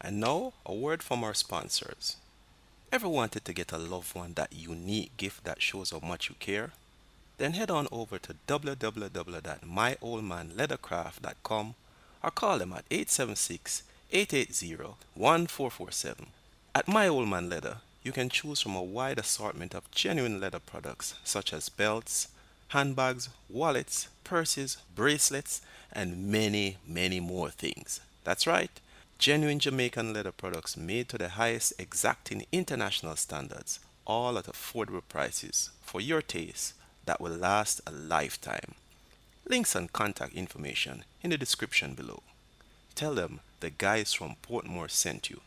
And now, a word from our sponsors. Ever wanted to get a loved one that unique gift that shows how much you care? Then head on over to www.myoldmanleathercraft.com or call them at 876-880-1447. At My Old Man Leather, you can choose from a wide assortment of genuine leather products such as belts, handbags, wallets, purses, bracelets, and many, many more things. That's right, genuine Jamaican leather products made to the highest exacting international standards, all at affordable prices for your taste that will last a lifetime. Links and contact information in the description below. Tell them the guys from Portmore sent you.